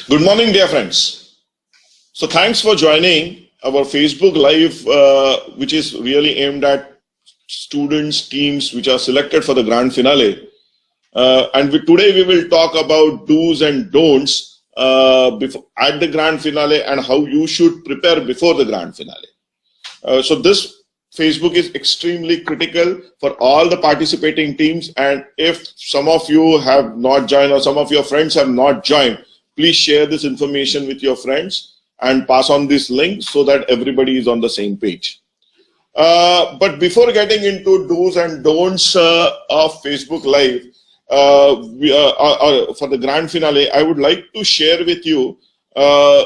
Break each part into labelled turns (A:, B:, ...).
A: Good morning, dear friends. So thanks for joining our Facebook Live, which is really aimed at students, teams which are selected for the grand finale. Today we will talk about do's and don'ts at the grand finale and how you should prepare before the grand finale. So this Facebook is extremely critical for all the participating teams, and if some of you have not joined or some of your friends have not joined, please share this information with your friends and pass on this link so that everybody is on the same page. But before getting into do's and don'ts of Facebook Live, for the grand finale, I would like to share with you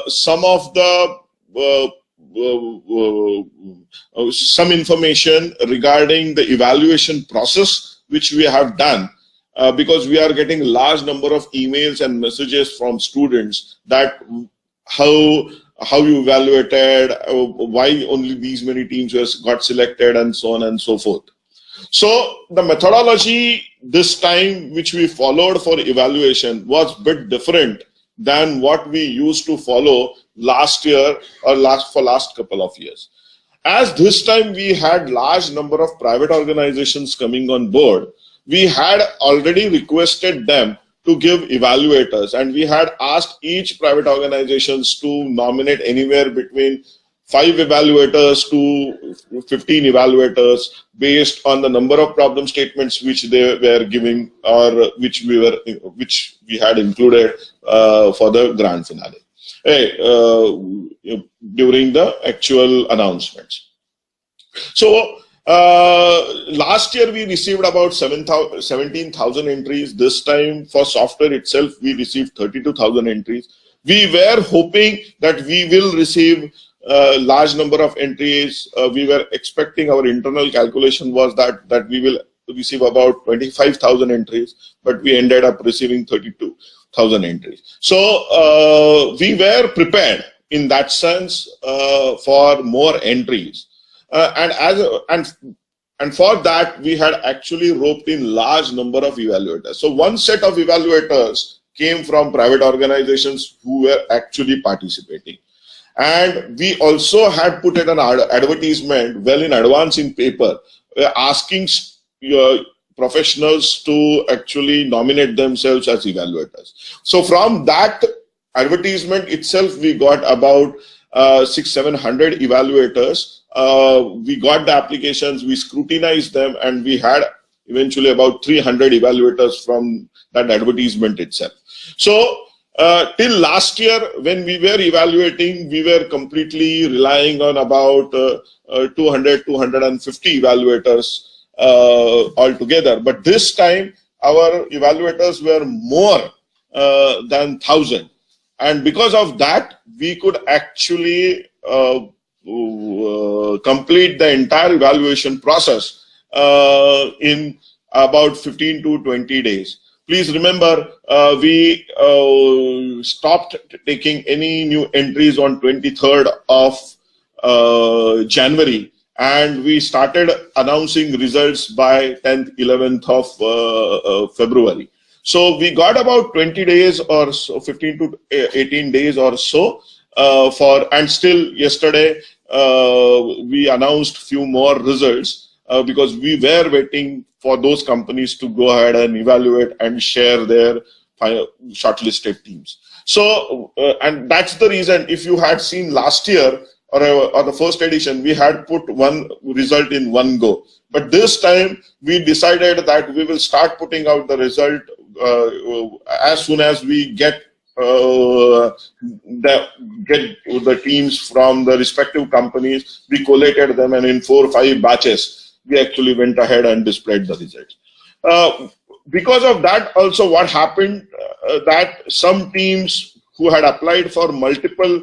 A: some of the some information regarding the evaluation process which we have done, because we are getting large number of emails and messages from students that how you evaluated, why only these many teams got selected, and so on and so forth. So the methodology this time which we followed for evaluation was a bit different than what we used to follow last year or last couple of years. As this time we had large number of private organizations coming on board, we had already requested them to give evaluators, and we had asked each private organizations to nominate anywhere between 5 evaluators to 15 evaluators based on the number of problem statements which they were giving or which we had included for the grand finale during the actual announcements. So last year we received about 17,000 entries. This time for software itself we received 32,000 entries. We were hoping that we will receive a large number of entries. We were expecting, our internal calculation was that we will receive about 25,000 entries, but we ended up receiving 32,000 entries. So we were prepared in that sense for more entries. And for that, we had actually roped in large number of evaluators. So one set of evaluators came from private organizations who were actually participating. And we also had put in an advertisement well in advance in paper, asking professionals to actually nominate themselves as evaluators. So from that advertisement itself, we got about 600-700 evaluators. We got the applications, we scrutinized them, and we had eventually about 300 evaluators from that advertisement itself. So till last year, when we were evaluating, we were completely relying on about 200-250 evaluators altogether. But this time, our evaluators were more than 1,000. And because of that, we could actually complete the entire evaluation process in about 15 to 20 days. Please remember, we stopped taking any new entries on 23rd of January, and we started announcing results by 10th, 11th of February. So we got about 20 days or so, 15 to 18 days or so and still yesterday we announced few more results because we were waiting for those companies to go ahead and evaluate and share their shortlisted teams. So, and that's the reason, if you had seen last year or the first edition, we had put one result in one go. But this time we decided that we will start putting out the result as soon as we get the teams from the respective companies. We collated them, and in 4 or 5 batches, we actually went ahead and displayed the results. Because of that, also what happened, that some teams who had applied for multiple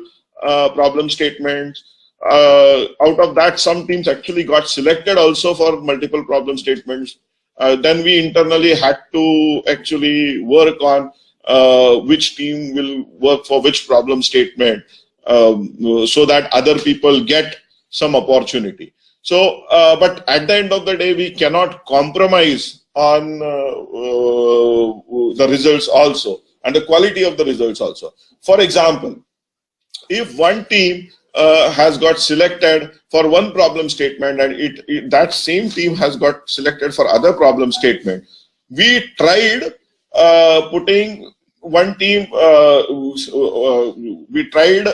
A: problem statements, out of that, some teams actually got selected also for multiple problem statements. Then we internally had to actually work on which team will work for which problem statement, so that other people get some opportunity. So, but at the end of the day, we cannot compromise on the results also. and the quality of the results also. For example, if one team has got selected for one problem statement and that same team has got selected for other problem statement, we tried putting one team, we tried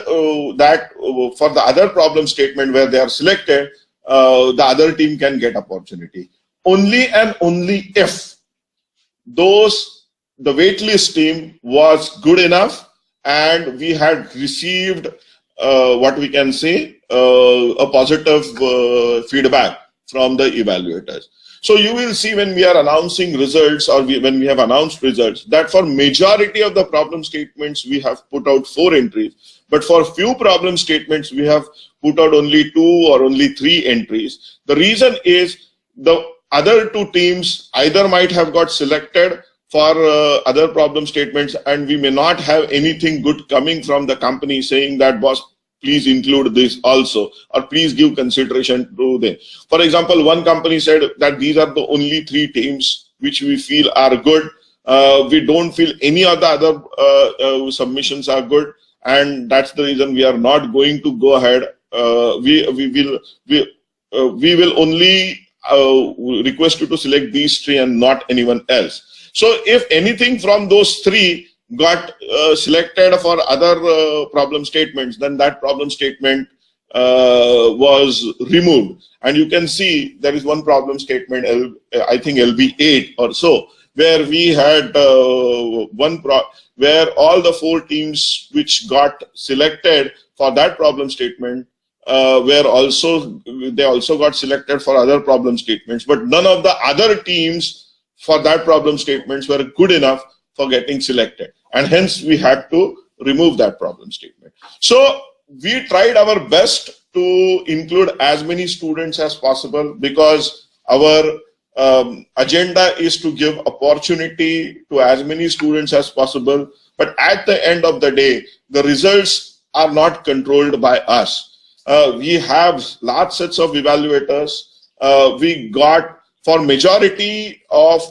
A: that for the other problem statement where they are selected, the other team can get opportunity. Only and only if the waitlist team was good enough and we had received what we can say a positive feedback from the evaluators. So you will see when we are announcing results or when we have announced results that for majority of the problem statements we have put out 4 entries, but for few problem statements we have put out only 2 or only 3 entries. The reason is the other 2 teams either might have got selected for other problem statements and we may not have anything good coming from the company saying that, boss, please include this also, or please give consideration to them. For example, one company said that these are the only 3 teams which we feel are good. We don't feel any of the other submissions are good, and that's the reason we are not going to go ahead. We will only request you to select these 3 and not anyone else. So if anything from those 3 got selected for other problem statements, then that problem statement was removed. And you can see there is one problem statement, I think LB8 or so, where we had where all the 4 teams which got selected for that problem statement they also got selected for other problem statements, but none of the other teams for that problem statements were good enough for getting selected, and hence we had to remove that problem statement. So we tried our best to include as many students as possible because our agenda is to give opportunity to as many students as possible, but at the end of the day the results are not controlled by us. We have large sets of evaluators. We got, for majority of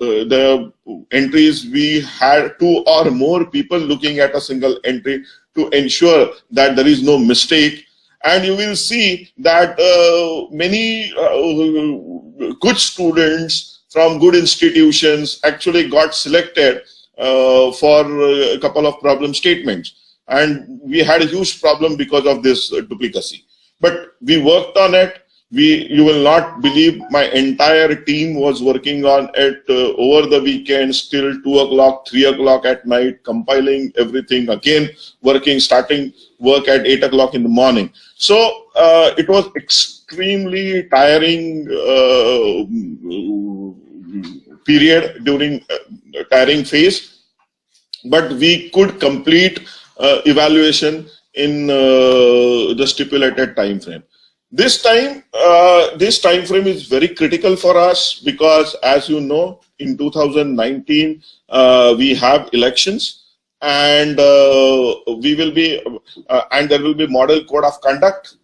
A: the entries, we had 2 or more people looking at a single entry to ensure that there is no mistake. And you will see that many good students from good institutions actually got selected for a couple of problem statements. And we had a huge problem because of this duplicacy. But we worked on it. You will not believe my entire team was working on it over the weekends till 2 o'clock, 3 o'clock at night, compiling everything again, starting work at 8 o'clock in the morning. So it was extremely tiring period during tiring phase, but we could complete evaluation in the stipulated time frame. This time frame is very critical for us because, as you know, in 2019 we have elections, and we will be and there will be model code of conduct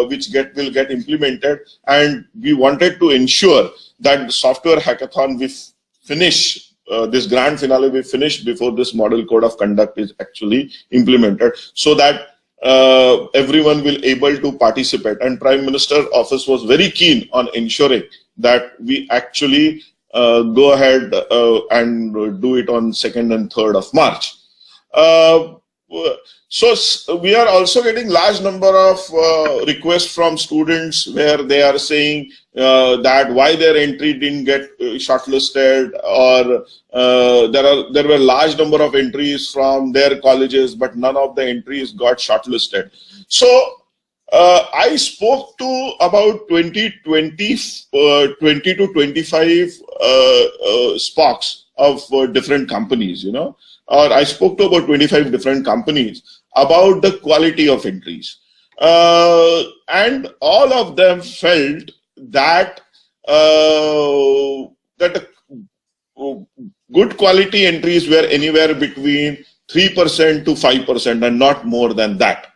A: which will get implemented, and we wanted to ensure that the software hackathon we finish. This grand finale we finished before this model code of conduct is actually implemented, so that everyone will able to participate. And Prime Minister's office was very keen on ensuring that we actually go ahead and do it on 2nd and 3rd of March. So we are also getting large number of requests from students where they are saying that why their entry didn't get shortlisted, or there were large number of entries from their colleges, but none of the entries got shortlisted. So I spoke to about 20 to 25 SPOCs of different companies, or I spoke to about 25 different companies about the quality of entries. And all of them felt that good quality entries were anywhere between 3% to 5% and not more than that.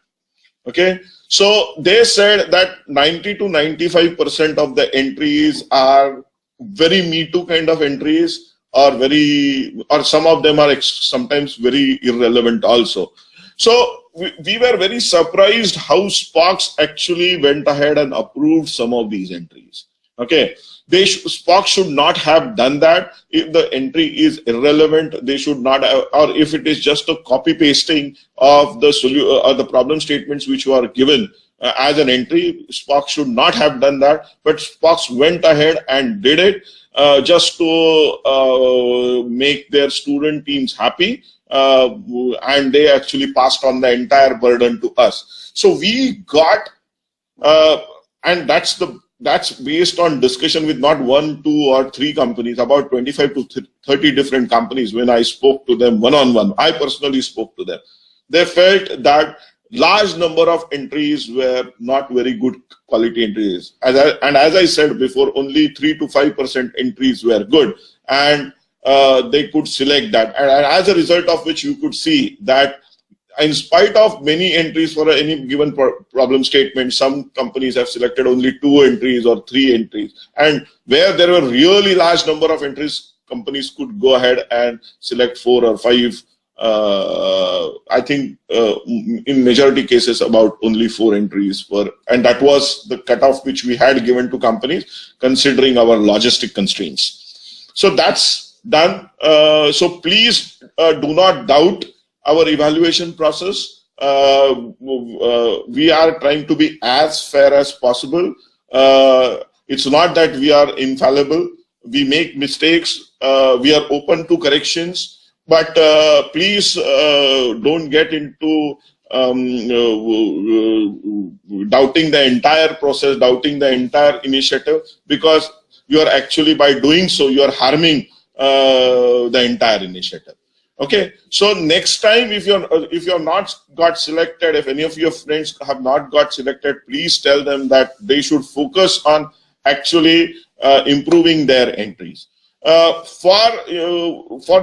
A: Okay, so they said that 90 to 95% of the entries are very Me Too kind of entries, or some of them are sometimes very irrelevant also. So we were very surprised how Spox actually went ahead and approved some of these entries. Okay, Spock should not have done that. If the entry is irrelevant, they should not have, or if it is just a copy pasting of the or the problem statements which were given as an entry, Spock should not have done that. But Spock went ahead and did it just to make their student teams happy, and they actually passed on the entire burden to us. So we got, and that's based on discussion with not 1, 2, or 3 companies, about 25 to 30 different companies. When I spoke to them one-on-one, I personally spoke to them. They felt that large number of entries were not very good quality entries. As I said before, only 3 to 5% entries were good, and they could select that. And as a result of which, you could see that in spite of many entries for any given problem statement, some companies have selected only 2 entries or 3 entries. And where there were really large number of entries, companies could go ahead and select 4 or 5. I think in majority cases about only 4 entries and that was the cutoff which we had given to companies considering our logistic constraints. So that's done. So please do not doubt our evaluation process. We are trying to be as fair as possible. It's not that we are infallible. We make mistakes. We are open to corrections. But please don't get into doubting the entire process, doubting the entire initiative, because you are actually, by doing so, you are harming the entire initiative. Okay, so next time, if you're not got selected, if any of your friends have not got selected, please tell them that they should focus on actually improving their entries. For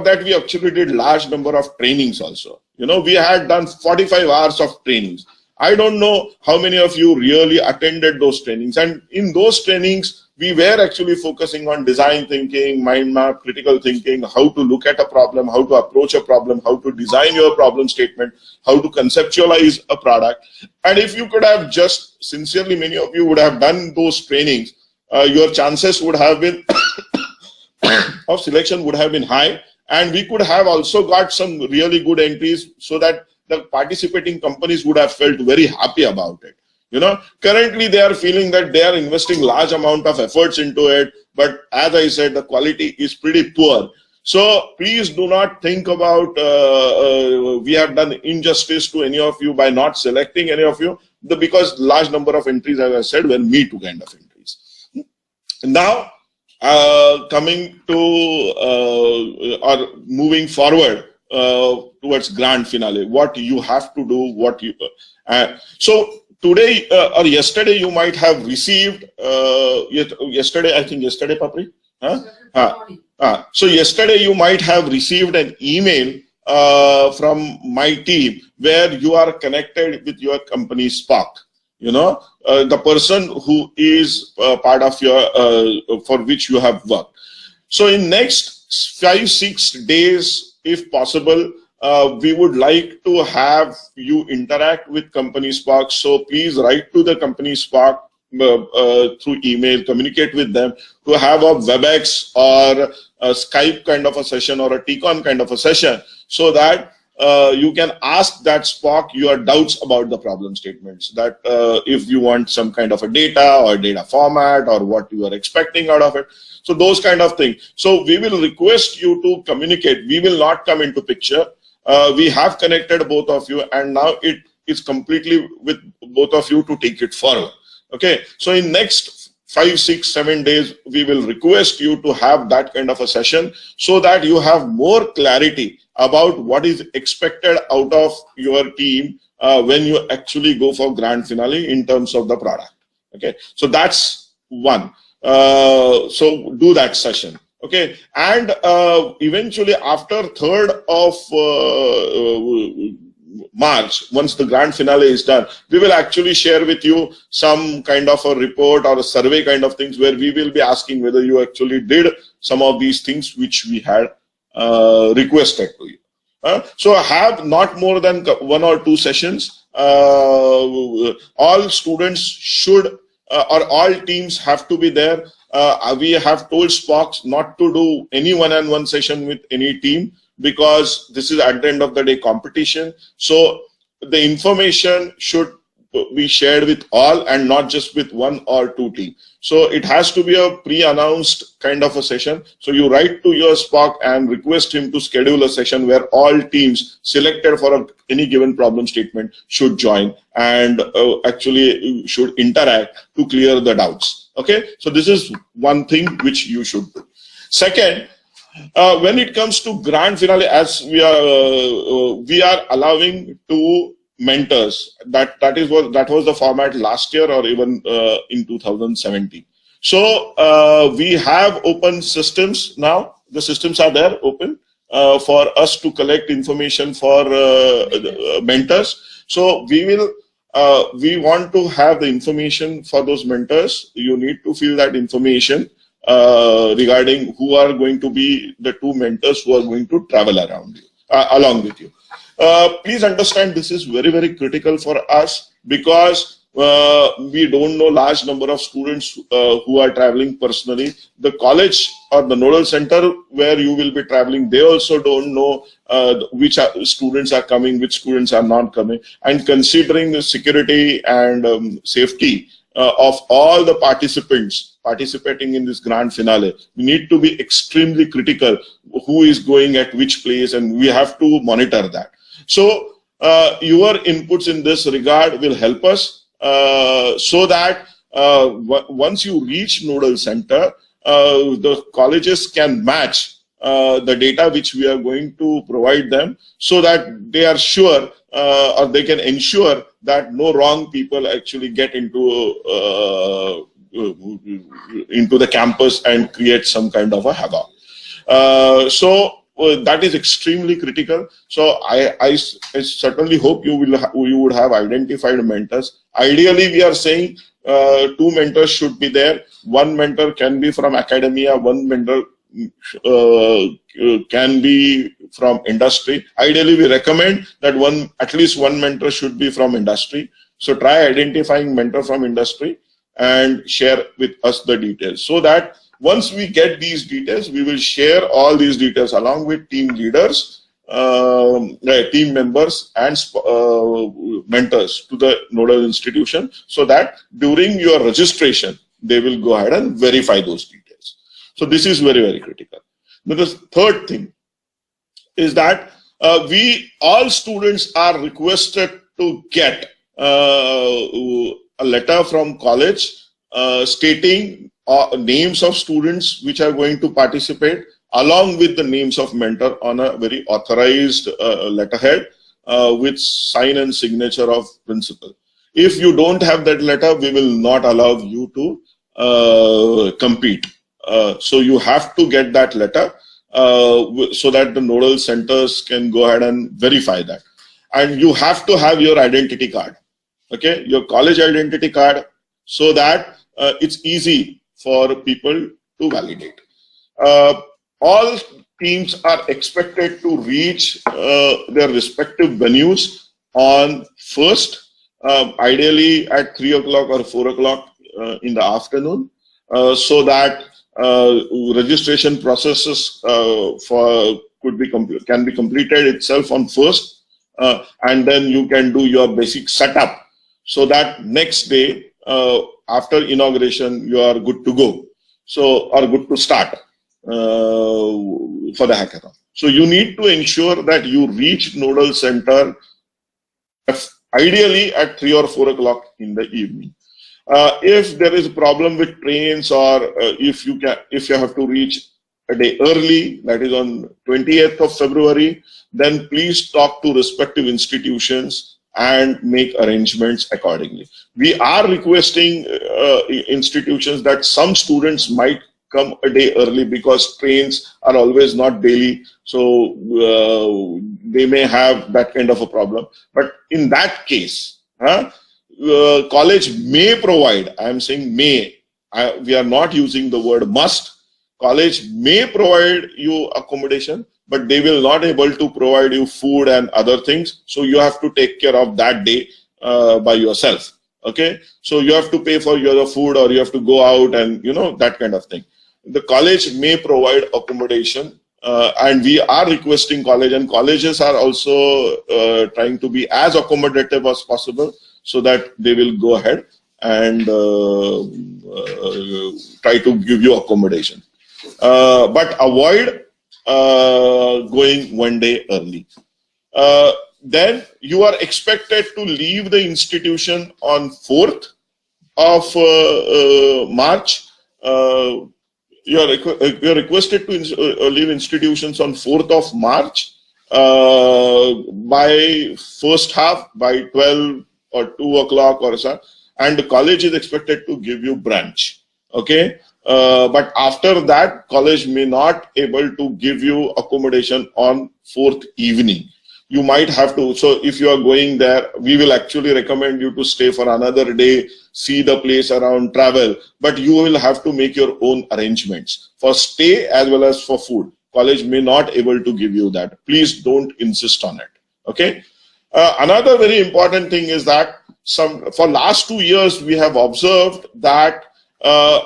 A: that, we actually did large number of trainings also. We had done 45 hours of trainings. I don't know how many of you really attended those trainings, and in those trainings, we were actually focusing on design thinking, mind map, critical thinking, how to look at a problem, how to approach a problem, how to design your problem statement, how to conceptualize a product. And if you could have just sincerely, many of you would have done those trainings, your chances would have been of selection would have been high, and we could have also got some really good entries, so that the participating companies would have felt very happy about it. Currently they are feeling that they are investing large amount of efforts into it, but as I said, the quality is pretty poor. So please do not think about we have done injustice to any of you by not selecting any of you, because large number of entries, as I said, were Me Too kind of entries. Now, coming to or moving forward towards grand finale, what you have to do, so today or yesterday you might have received yesterday, Papri? So yesterday you might have received an email from my team where you are connected with your company Spock. The person who is part of your for which you have worked. So in next 5-6 days, if possible, we would like to have you interact with company Spock. So please write to the company Spock through email, communicate with them to have a WebEx or a Skype kind of a session or a TCON kind of a session, so that you can ask that Spock your doubts about the problem statements, that if you want some kind of a data or data format or what you are expecting out of it. So those kind of things. So we will request you to communicate. We will not come into picture. We have connected both of you, and now it is completely with both of you to take it forward. Okay. So in next 5, 6, 7 days, we will request you to have that kind of a session, so that you have more clarity about what is expected out of your team when you actually go for grand finale in terms of the product. Okay, so that's one. So do that session. Okay, and eventually after 3rd of March, once the grand finale is done, we will actually share with you some kind of a report or a survey kind of things where we will be asking whether you actually did some of these things which we had requested to you. So have not more than 1 or 2 sessions. All students should or all teams have to be there. We have told Spox not to do any one-on-one session with any team, because this is at the end of the day competition. So the information should be shared with all and not just with 1 or 2 teams. So it has to be a pre-announced kind of a session. So you write to your Spock and request him to schedule a session where all teams selected for any given problem statement should join and actually should interact to clear the doubts. Okay, so this is one thing which you should do. Second, when it comes to grand finale, as we are allowing 2 mentors. That was the format last year or even in 2017. So we have open systems now. The systems are there open for us to collect information for mentors. So we want to have the information for those mentors. You need to fill that information regarding who are going to be the 2 mentors who are going to travel around you, along with you. Please understand, this is very, very critical for us, because we don't know large number of students who are traveling personally. The college or the nodal center where you will be traveling, they also don't know which students are coming, which students are not coming. And considering the security and safety of all the participants participating in this grand finale, we need to be extremely critical who is going at which place, and we have to monitor that. So your inputs in this regard will help us so that once you reach nodal center, the colleges can match the data which we are going to provide them, so that they are sure or they can ensure that no wrong people actually get into the campus and create some kind of a havoc. That is extremely critical. So I certainly hope you would have identified mentors. Ideally, we are saying 2 mentors should be there. 1 mentor can be from academia, 1 mentor can be from industry. Ideally, we recommend that at least one mentor should be from industry. So try identifying mentor from industry and share with us the details, so that once we get these details, we will share all these details along with team leaders, team members, and mentors to the nodal institution, so that during your registration, they will go ahead and verify those details. So this is very, very critical. But the third thing is that all students are requested to get a letter from college stating names of students which are going to participate, along with the names of mentor on a very authorized letterhead with sign and signature of principal. If you don't have that letter, we will not allow you to compete. So you have to get that letter so that the nodal centers can go ahead and verify that. And you have to have your identity card, okay, your college identity card, so that it's easy for people to validate. All teams are expected to reach their respective venues on 1st, ideally at 3 o'clock or 4 o'clock in the afternoon, so that registration processes can be completed itself on 1st, and then you can do your basic setup, so that next day after inauguration you are good to go, or good to start for the hackathon. So you need to ensure that you reach nodal center ideally at 3 or 4 o'clock in the evening. If there is a problem with trains, or if you have to reach a day early, that is on 28th of February, then please talk to respective institutions and make arrangements accordingly. We are requesting institutions that some students might come a day early because trains are always not daily. So they may have that kind of a problem. But in that case, college may provide, I am saying may, we are not using the word must. College may provide you accommodation, but they will not able to provide you food and other things. So you have to take care of that day by yourself. Okay, so you have to pay for your food, or you have to go out and that kind of thing. The college may provide accommodation, and we are requesting college, and colleges are also trying to be as accommodative as possible, so that they will go ahead and try to give you accommodation. But avoid going one day early. Then you are expected to leave the institution on 4th of March. You are requested to leave institutions on 4th of March by first half, by 12 or 2 o'clock or so, and the college is expected to give you branch. Okay, but after that, college may not able to give you accommodation on 4th evening. You might have to, so if you are going there, we will actually recommend you to stay for another day, see the place around, travel, but you will have to make your own arrangements for stay as well as for food. College may not able to give you that. Please don't insist on it. Okay. Another very important thing is that for last 2 years, we have observed that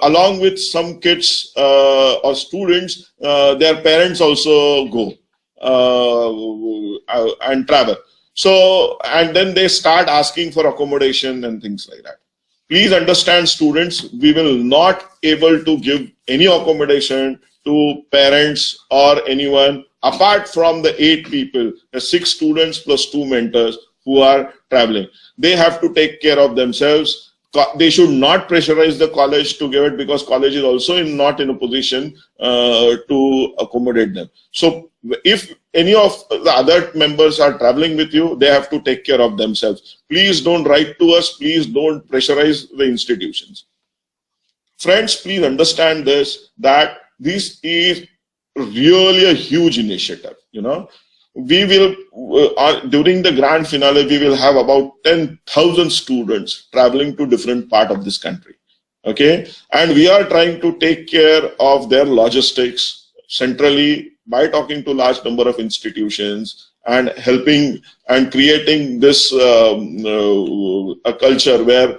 A: along with some kids or students, their parents also go and travel. So, and then they start asking for accommodation and things like that. Please understand, students, we will not able to give any accommodation to parents or anyone apart from the 8 people, the 6 students plus 2 mentors who are traveling. They have to take care of themselves. They should not pressurize the college to give it, because college is also not in a position to accommodate them. So if any of the other members are traveling with you, they have to take care of themselves. Please don't write to us. Please don't pressurize the institutions. Friends, please understand this, that this is really a huge initiative. We will, during the grand finale, we will have about 10,000 students traveling to different part of this country. Okay. And we are trying to take care of their logistics centrally by talking to large number of institutions and helping and creating this a culture where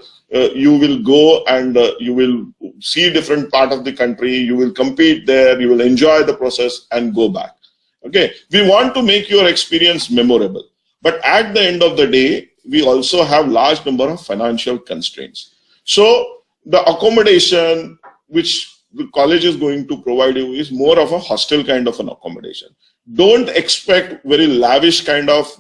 A: you will go and you will see different part of the country, you will compete there, you will enjoy the process and go back. Okay, we want to make your experience memorable, but at the end of the day, we also have large number of financial constraints. So the accommodation which the college is going to provide you is more of a hostel kind of an accommodation. Don't expect very lavish kind of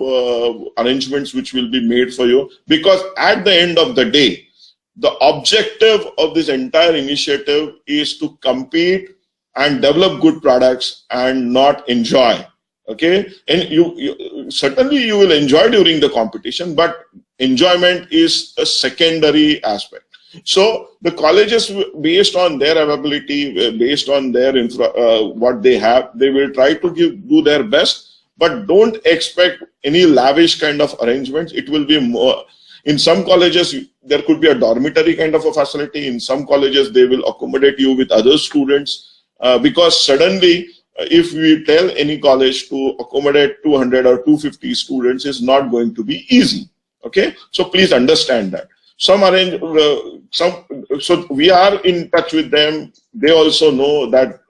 A: arrangements which will be made for you, because at the end of the day, the objective of this entire initiative is to compete and develop good products and not enjoy. Okay, and you certainly you will enjoy during the competition, but enjoyment is a secondary aspect. So the colleges, based on their availability, based on their what they have, they will try to do their best, but don't expect any lavish kind of arrangements. It will be more. In some colleges, there could be a dormitory kind of a facility. In some colleges, they will accommodate you with other students. Because suddenly, if we tell any college to accommodate 200 or 250 students, is not going to be easy. Okay, so please understand that. So we are in touch with them. They also know that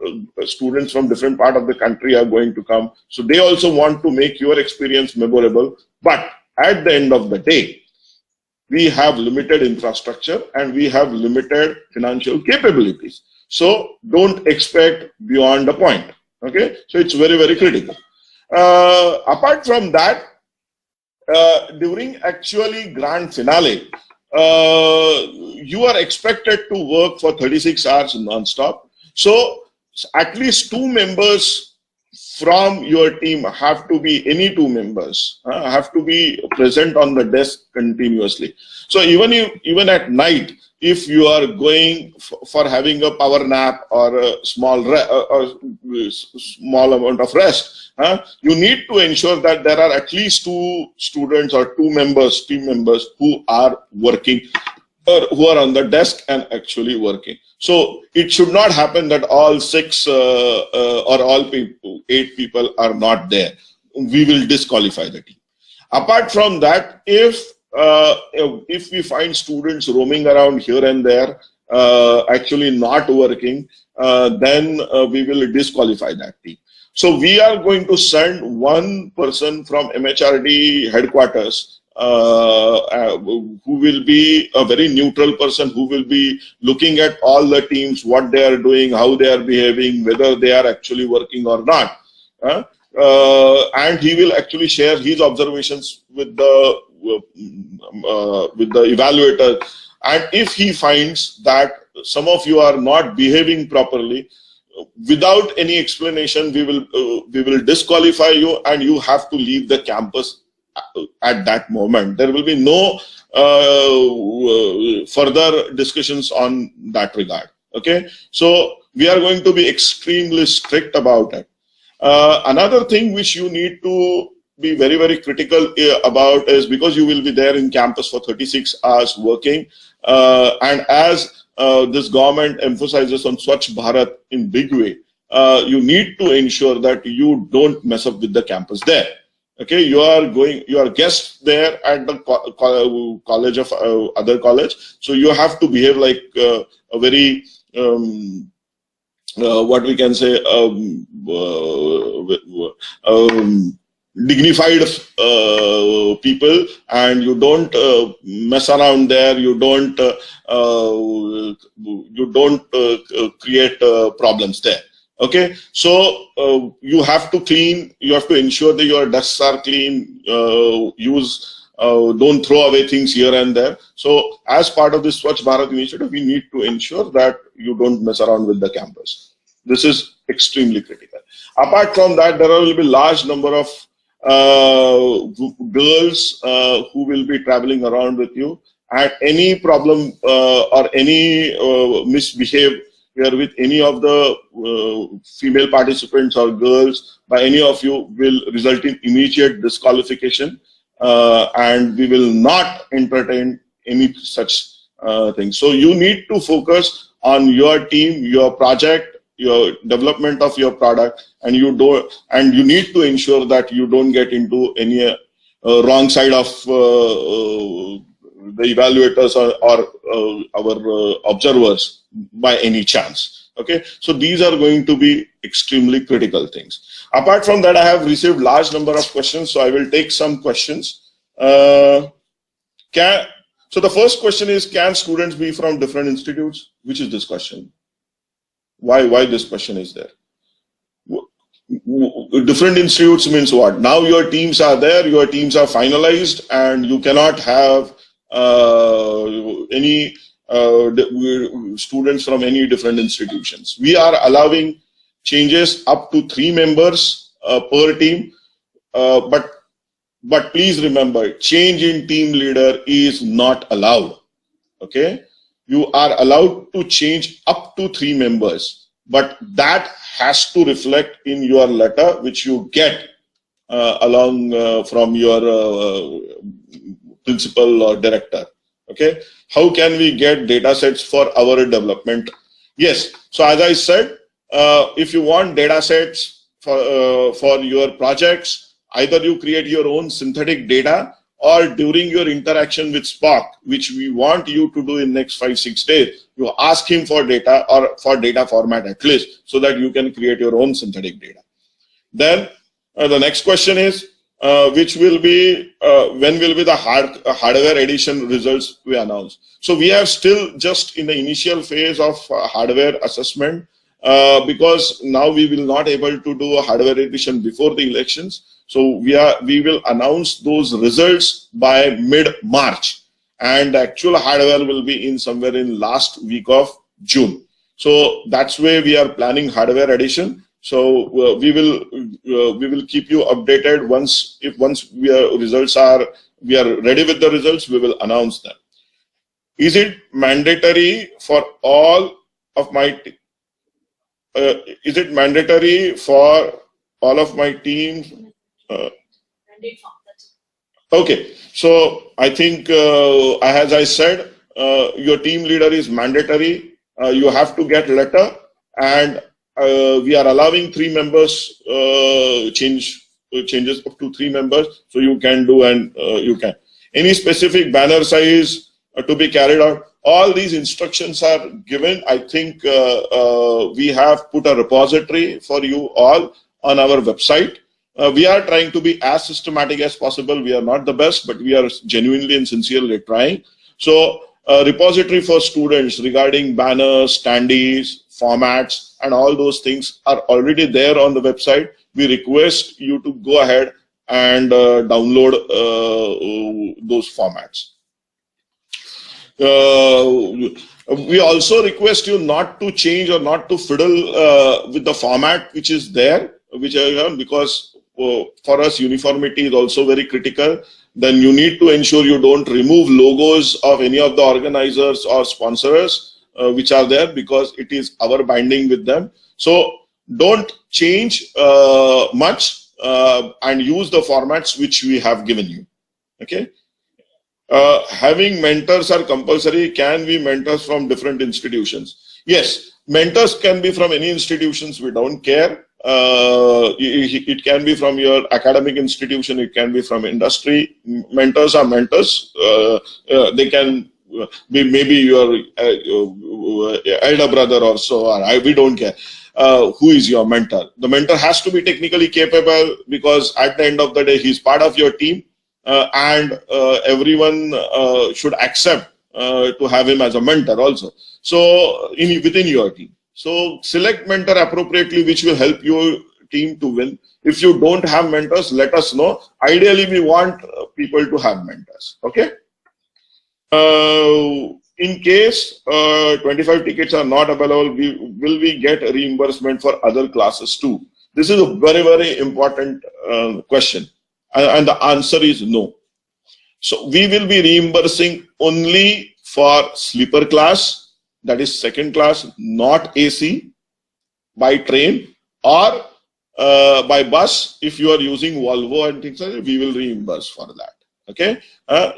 A: students from different part of the country are going to come. So they also want to make your experience memorable. But at the end of the day, we have limited infrastructure and we have limited financial capabilities. So don't expect beyond a point. Okay, so it's very, very critical. Apart from that, during actually grand finale, you are expected to work for 36 hours non-stop. So at least 2 members from your team have to be any two members, have to be present on the desk continuously. So even at night, if you are going for having a power nap or a small amount of rest, you need to ensure that there are at least two students or team members who are working or who are on the desk and actually working. So it should not happen that all 6 or all 8 people are not there. We will disqualify the team. Apart from that, if we find students roaming around here and there, actually not working, then we will disqualify that team. So we are going to send one person from MHRD headquarters, who will be a very neutral person, who will be looking at all the teams, what they are doing, how they are behaving, whether they are actually working or not. And he will actually share his observations with the evaluator. And if he finds that some of you are not behaving properly, without any explanation, we will disqualify you, and you have to leave the campus at that moment. There will be no further discussions on that regard. Okay, so we are going to be extremely strict about it. Another thing which you need to be very, very critical about is, because you will be there in campus for 36 hours working, and as this government emphasizes on Swachh Bharat in big way, you need to ensure that you don't mess up with the campus there. Okay, you are guests there at the college of other college, so you have to behave like a very what we can say dignified people, and you don't mess around there. You don't create problems there. Okay, so you have to clean. You have to ensure that your desks are clean. Don't throw away things here and there. So, as part of this Swachh Bharat initiative, we need to ensure that you don't mess around with the campus. This is extremely critical. Apart from that, there will be large number of girls who will be traveling around with you, and any problem or any misbehavior with any of the female participants or girls by any of you will result in immediate disqualification, and we will not entertain any such thing. So you need to focus on your team, your project, your development of your product, and you need to ensure that you don't get into any wrong side of the evaluators or our observers by any chance. Okay, so these are going to be extremely critical things. Apart from that, I have received large number of questions, so I will take some questions. So the first question is, can students be from different institutes? Which is this question? Why this question is there? Different institutes means what? Now your teams are there, your teams are finalized, and you cannot have any students from any different institutions. We are allowing changes up to 3 members per team, but please remember, change in team leader is not allowed. Okay, you are allowed to change up to 3 members, but that has to reflect in your letter which you get along from your principal or director. Okay, how can we get data sets for our development? Yes, so as I said, if you want data sets for your projects, either you create your own synthetic data, or during your interaction with Spock, which we want you to do in next 5-6 days, you ask him for data, or for data format at least, so that you can create your own synthetic data. Then the next question is, which will be when will be the hardware edition results we announce? So we are still just in the initial phase of hardware assessment, because now we will not able to do a hardware edition before the elections. So we will announce those results by mid-March, and the actual hardware will be in somewhere in last week of June. So that's where we are planning hardware edition. So we will keep you updated once we are ready with the results. We will announce them. Is it mandatory for all of my? Is it mandatory for all of my teams? Okay, so I think as I said, your team leader is mandatory. You have to get letter, and we are allowing 3 members changes up to 3 members. So you can do, and you can. Any specific banner size to be carried out? All these instructions are given. I think we have put a repository for you all on our website. We are trying to be as systematic as possible. We are not the best, but we are genuinely and sincerely trying. So a repository for students regarding banners, standees, formats, and all those things are already there on the website. We request you to go ahead and download those formats. We also request you not to change or not to fiddle with the format which is there, because for us uniformity is also very critical. Then you need to ensure you don't remove logos of any of the organizers or sponsors which are there, because it is our binding with them. So don't change much and use the formats which we have given you. Okay. Having mentors are compulsory. Can we mentors from different institutions? Yes, mentors can be from any institutions. We don't care. It can be from your academic institution. It can be from industry. Mentors are mentors. They can be maybe your elder brother or so. Or we don't care. Who is your mentor? The mentor has to be technically capable, because at the end of the day, he's part of your team. And everyone should accept to have him as a mentor also. So within your team. So select mentor appropriately, which will help your team to win. If you don't have mentors, let us know. Ideally, we want people to have mentors. Okay. In case 25 tickets are not available, will we get reimbursement for other classes too? This is a very, very important question. And the answer is no. So we will be reimbursing only for sleeper class, that is second class, not AC, by train or by bus. If you are using Volvo and things like that, we will reimburse for that. Okay.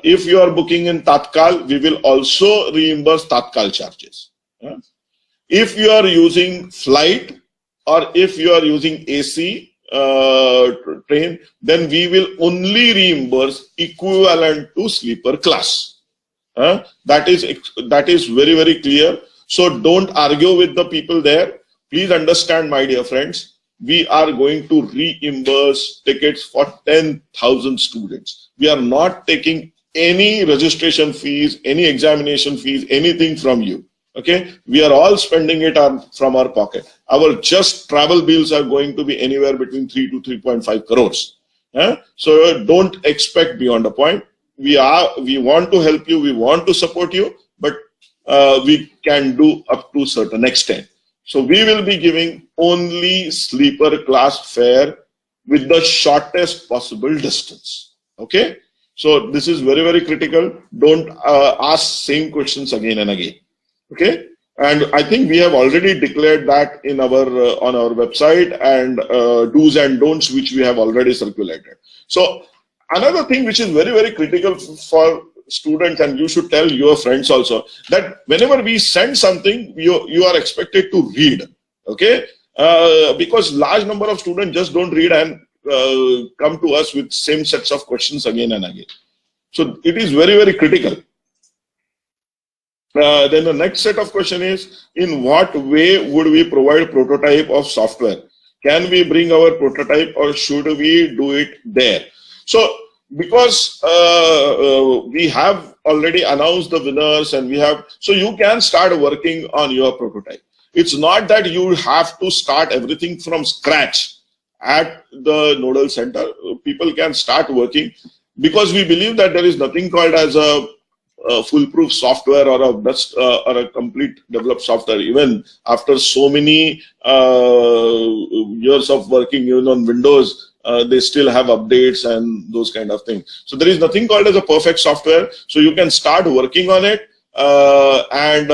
A: If you are booking in Tatkal, we will also reimburse Tatkal charges. If you are using flight or if you are using AC, train, then we will only reimburse equivalent to sleeper class. That is very, very clear. So don't argue with the people there. Please understand, my dear friends, we are going to reimburse tickets for 10,000 students. We are not taking any registration fees, any examination fees, anything from you. Okay, we are all spending it from our pocket. Our just travel bills are going to be anywhere between 3 to 3.5 crores. So don't expect beyond a point. We want to help you, we want to support you, but we can do up to a certain extent. So we will be giving only sleeper class fare with the shortest possible distance. Okay, so this is very, very critical. Don't ask same questions again and again. Okay, and I think we have already declared that in our on our website, and do's and don'ts which we have already circulated. So another thing which is very, very critical for students, and you should tell your friends also, that whenever we send something, you are expected to read. Okay, because large number of students just don't read and come to us with same sets of questions again and again. So it is very, very critical. Then the next set of question is, in what way would we provide prototype of software? Can we bring our prototype or should we do it there? So because we have already announced the winners and we have, so you can start working on your prototype. It's not that you have to start everything from scratch at the nodal center. People can start working, because we believe that there is nothing called as a foolproof software or a best or a complete developed software. Even after so many years of working even on Windows, they still have updates and those kind of things. So there is nothing called as a perfect software. So you can start working on it, and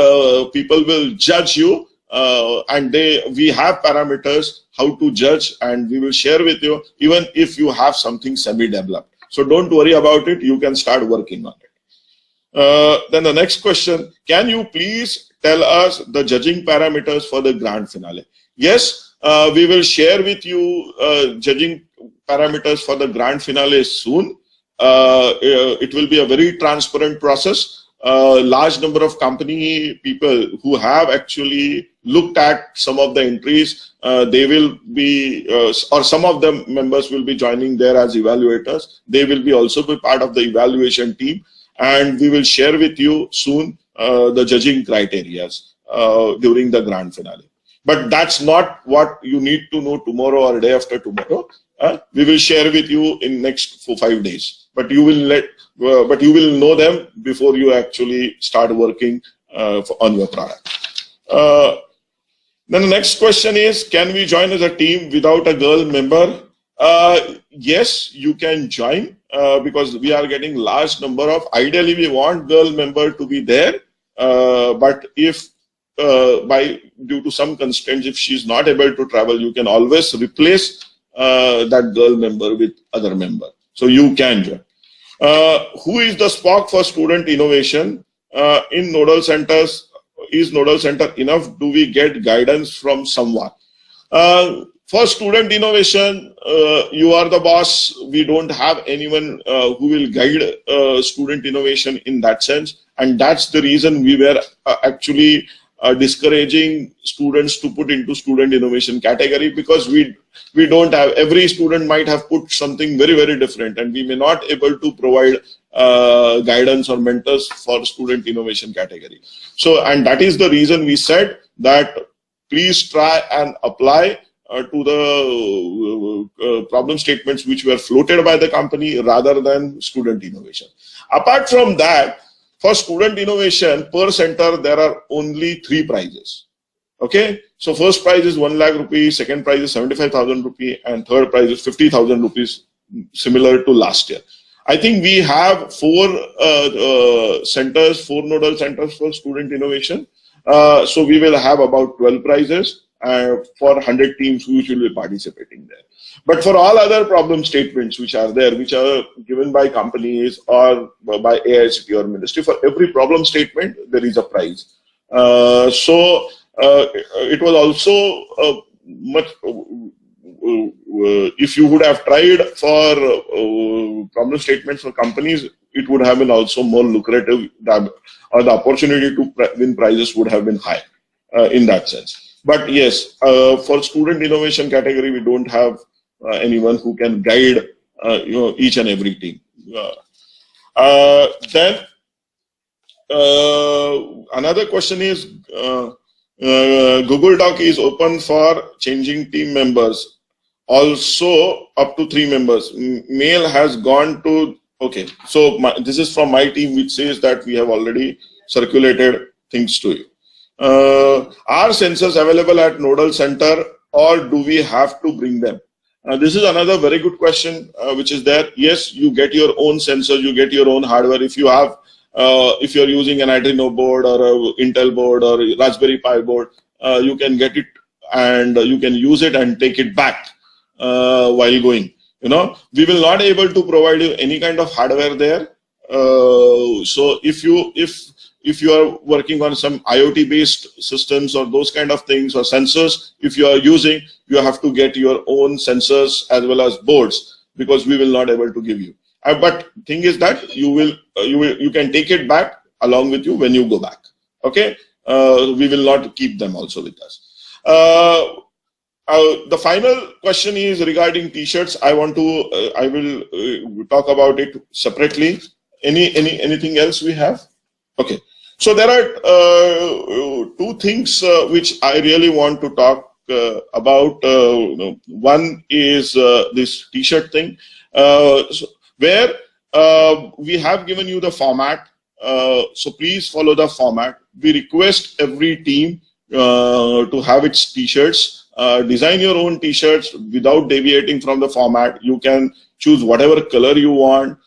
A: people will judge you. And we have parameters how to judge, and we will share with you even if you have something semi-developed. So don't worry about it. You can start working on it. Then the next question: can you please tell us the judging parameters for the grand finale? Yes, we will share with you judging parameters for the grand finale soon. It will be a very transparent process. Large number of company people who have actually looked at some of the entries, they will be, or some of the members will be joining there as evaluators. They will be also be part of the evaluation team, and we will share with you soon the judging criteria during the grand finale. But that's not what you need to know tomorrow or day after tomorrow. We will share with you in next 4-5 days. But you will know them before you actually start working on your product. Then the next question is: can we join as a team without a girl member? Yes, you can join because we are getting large number of. Ideally, we want girl member to be there, but if due to some constraints, if she's not able to travel, you can always replace that girl member with other member. So you can join. Who is the SPOC for student innovation? In nodal centers, is nodal center enough? Do we get guidance from someone? For student innovation, you are the boss. We don't have anyone who will guide student innovation in that sense. And that's the reason we were actually discouraging students to put into student innovation category, because we don't have, every student might have put something very, very different, and we may not able to provide guidance or mentors for student innovation category. So, and that is the reason we said that please try and apply to the problem statements which were floated by the company rather than student innovation. Apart from that, for student innovation per center, there are only 3 prizes. Okay, so first prize is 1 lakh rupees, second prize is 75,000 rupees, and third prize is 50,000 rupees, similar to last year. I think we have 4 centers, 4 nodal centers for student innovation. So we will have about 12 prizes for 100 teams which will be participating there. But for all other problem statements which are there, which are given by companies or by AICT or ministry, for every problem statement there is a prize. So it was also much. If you would have tried for problem statements for companies, it would have been also more lucrative, or the opportunity to win prizes would have been high in that sense. But yes, for student innovation category, we don't have anyone who can guide each and every team. Then another question is, Google Doc is open for changing team members, also up to 3 members. Mail has gone to, okay, so this is from my team, which says that we have already circulated things to you. Are sensors available at nodal center, or do we have to bring them? This is another very good question which is there. Yes, you get your own sensors, you get your own hardware. If you have, if you're using an Arduino board or an Intel board or a Raspberry Pi board, you can get it and you can use it and take it back while going. We will not able to provide you any kind of hardware there. So if you are working on some IoT based systems or those kind of things or sensors, if you are using, you have to get your own sensors as well as boards, because we will not able to give you. But thing is that you can take it back along with you when you go back. Okay, we will not keep them also with us. The final question is regarding t-shirts. I will talk about it separately. Anything else we have? Okay, so there are 2 things which I really want to talk about. One is this t-shirt thing, where we have given you the format So please follow the format. We request every team to have its t-shirts. Design your own t-shirts without deviating from the format. You can choose whatever color you want,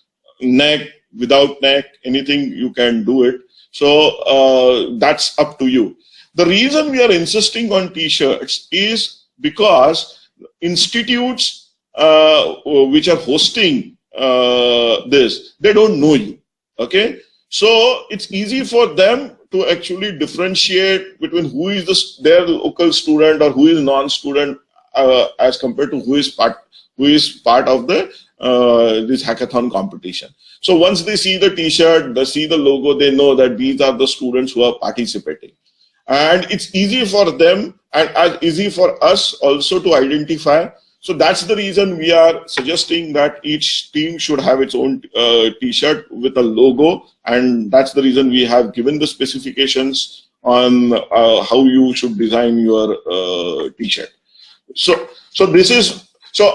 A: neck, without neck, anything, you can do it. So that's up to you. The reason we are insisting on t-shirts is because institutes which are hosting this, they don't know you. Okay, so it's easy for them to actually differentiate between who is their local student or who is non-student as compared to who is part of the this hackathon competition. So once they see the t-shirt, they see the logo, they know that these are the students who are participating. And it's easy for them and as easy for us also to identify. So that's the reason we are suggesting that each team should have its own t-shirt with a logo, and that's the reason we have given the specifications on how you should design your t-shirt. So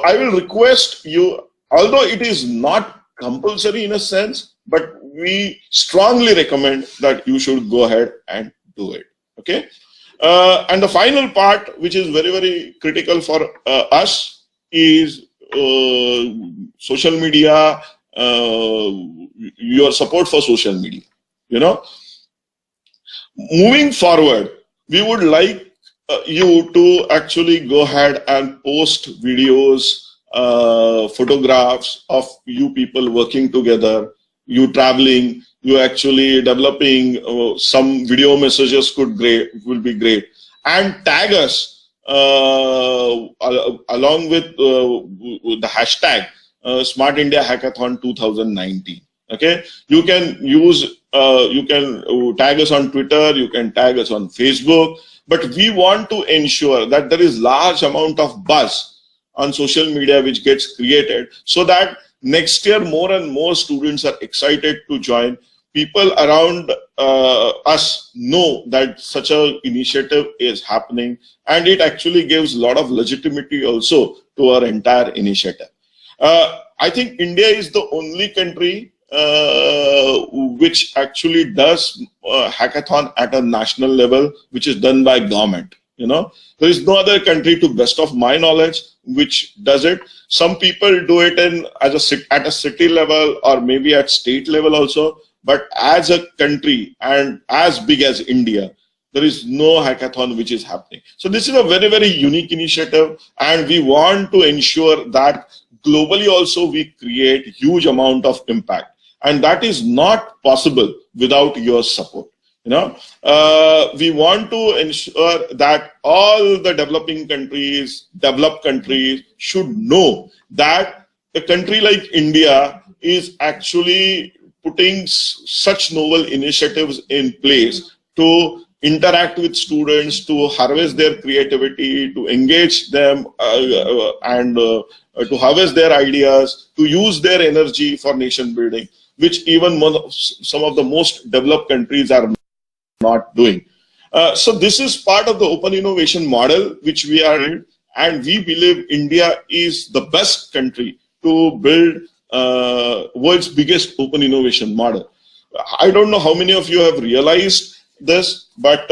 A: I will request you, although it is not compulsory in a sense, but we strongly recommend that you should go ahead and do it. Okay, and the final part, which is very, very critical for us, is social media, your support for social media. You know, moving forward, we would like you to actually go ahead and post videos, photographs of you people working together, you traveling, you actually developing some video messages will be great, and tag us along with the hashtag Smart India Hackathon 2019. Okay, you can use you can tag us on Twitter, you can tag us on Facebook, but we want to ensure that there is large amount of buzz on social media which gets created, so that next year more and more students are excited to join. People around us know that such an initiative is happening, and it actually gives a lot of legitimacy also to our entire initiative. I think India is the only country which actually does hackathon at a national level, which is done by government. You know, there is no other country, to best of my knowledge, which does it. Some people do it at a city level or maybe at state level also. But as a country and as big as India, there is no hackathon which is happening. So this is a very, very unique initiative, and we want to ensure that globally also we create huge amount of impact. And that is not possible without your support. You know, we want to ensure that all the developed countries should know that a country like India is actually putting such novel initiatives in place to interact with students, to harvest their creativity, to engage them and to harvest their ideas, to use their energy for nation building, which even some of the most developed countries are not doing. So this is part of the open innovation model which we are in, and we believe India is the best country to build world's biggest open innovation model. I don't know how many of you have realized this, but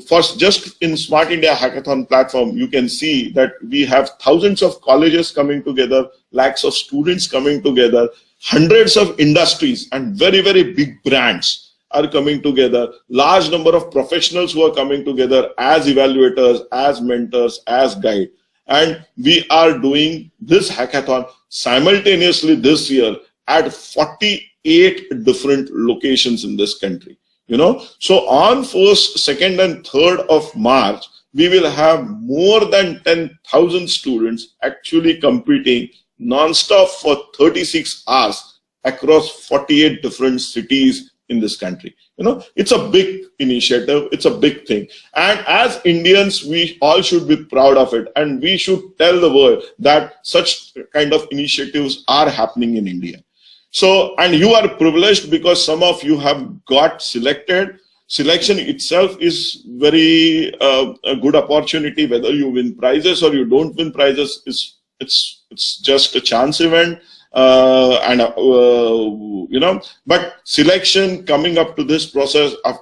A: first, just in Smart India Hackathon platform, you can see that we have thousands of colleges coming together, lakhs of students coming together, hundreds of industries and very, very big brands are coming together, large number of professionals who are coming together as evaluators, as mentors, as guides. And we are doing this hackathon simultaneously this year at 48 different locations in this country. You know, so on 1st, 2nd, and 3rd of March, we will have more than 10,000 students actually competing non-stop for 36 hours across 48 different cities in this country. You know, it's a big initiative, it's a big thing. And as Indians, we all should be proud of it. And we should tell the world that such kind of initiatives are happening in India. So, and you are privileged because some of you have got selected. Selection itself is very a good opportunity. Whether you win prizes or you don't win prizes, it's just a chance event. But selection, coming up to this process of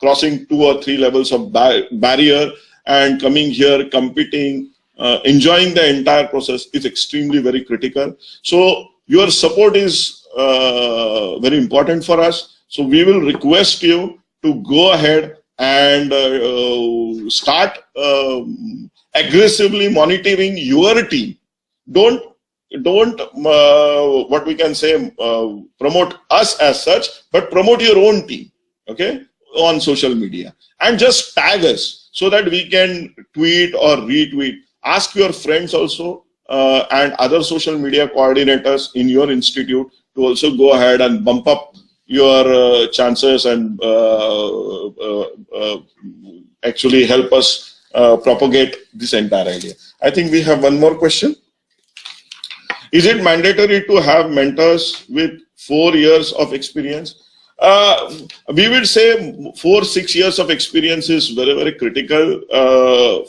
A: crossing 2 or 3 levels of barrier and coming here, competing, enjoying the entire process is extremely very critical. So your support is very important for us. So we will request you to go ahead and start aggressively monitoring your team. Don't what we can say, promote us as such, but promote your own team, okay, on social media, and just tag us so that we can tweet or retweet. Ask your friends also and other social media coordinators in your institute to also go ahead and bump up your chances and actually help us propagate this entire idea. I think we have one more question. Is it mandatory to have mentors with 4 years of experience? We would say 4-6 years of experience is very, very critical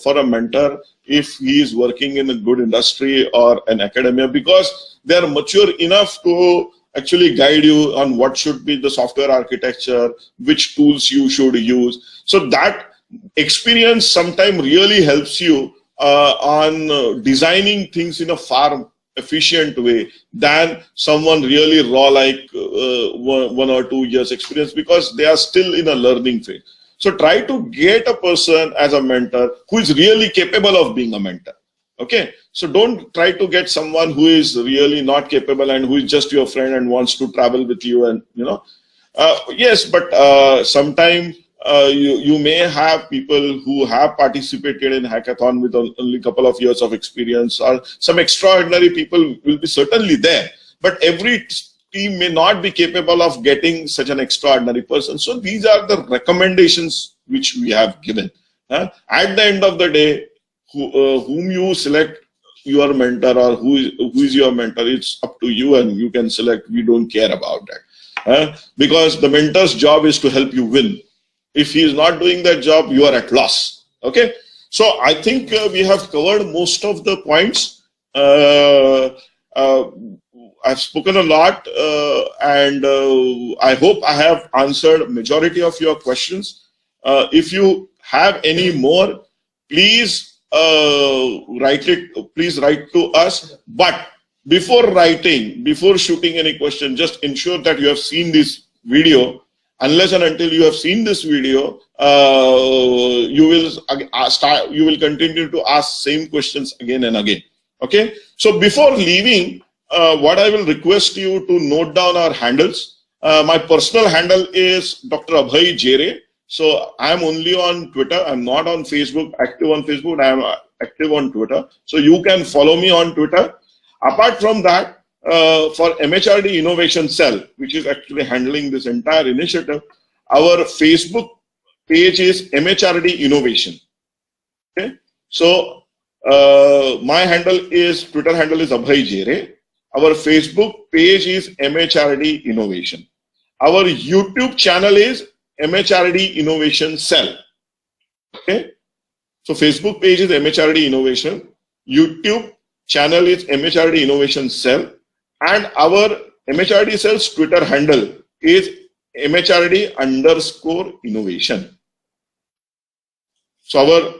A: for a mentor if he is working in a good industry or an academia, because they are mature enough to actually guide you on what should be the software architecture, which tools you should use. So that experience sometimes really helps you on designing things in a far efficient way than someone really raw like 1 or 2 years experience, because they are still in a learning phase. So try to get a person as a mentor who is really capable of being a mentor. Okay, so don't try to get someone who is really not capable and who is just your friend and wants to travel with you, and yes, but sometimes you may have people who have participated in hackathon with only a couple of years of experience, or some extraordinary people will be certainly there, but every team may not be capable of getting such an extraordinary person. So these are the recommendations which we have given. At the end of the day, whom you select your mentor or who is your mentor, it's up to you, and you can select. We don't care about that, because the mentor's job is to help you win. If he is not doing that job, you are at loss. Okay, so I think we have covered most of the points. I've spoken a lot, and I hope I have answered majority of your questions. If you have any more, please please write to us. But before writing, before shooting any question, just ensure that you have seen this video. Unless and until you have seen this video, you will continue to ask same questions again and again. Okay, so before leaving, what I will request you to note down our handles. My personal handle is Dr. Abhay Jere. So I am only on Twitter. I'm not on Facebook, active on Facebook. I am active on Twitter. So you can follow me on Twitter. Apart from that, for MHRD Innovation Cell, which is actually handling this entire initiative, our Facebook page is MHRD Innovation. Okay, so my Twitter handle is Abhay Jere. Our Facebook page is MHRD Innovation. Our YouTube channel is MHRD Innovation Cell. Okay, so Facebook page is MHRD Innovation. YouTube channel is MHRD Innovation Cell. And our MHRD Cell's Twitter handle is MHRD_innovation. So our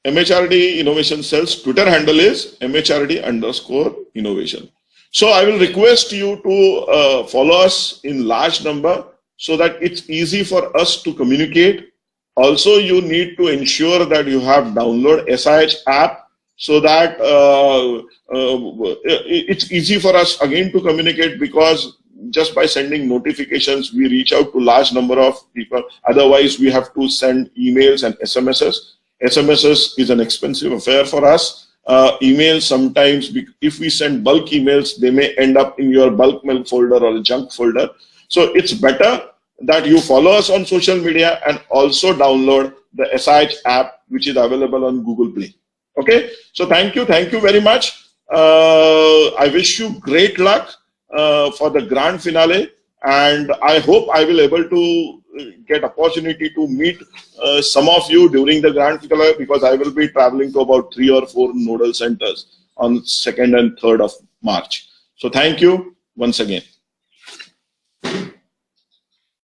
A: MHRD Innovation Cell's Twitter handle is MHRD_innovation. So I will request you to follow us in large number so that it's easy for us to communicate. Also, you need to ensure that you have download SIH app, so that it's easy for us again to communicate, because just by sending notifications, we reach out to large number of people. Otherwise, we have to send emails and SMSs. SMSs is an expensive affair for us. Emails sometimes, if we send bulk emails, they may end up in your bulk mail folder or junk folder. So it's better that you follow us on social media and also download the SIH app, which is available on Google Play. Okay, so thank you very much. I wish you great luck for the grand finale, and I hope I will able to get opportunity to meet some of you during the grand finale, because I will be traveling to about 3 or 4 nodal centers on 2nd and 3rd of March. So thank you once again.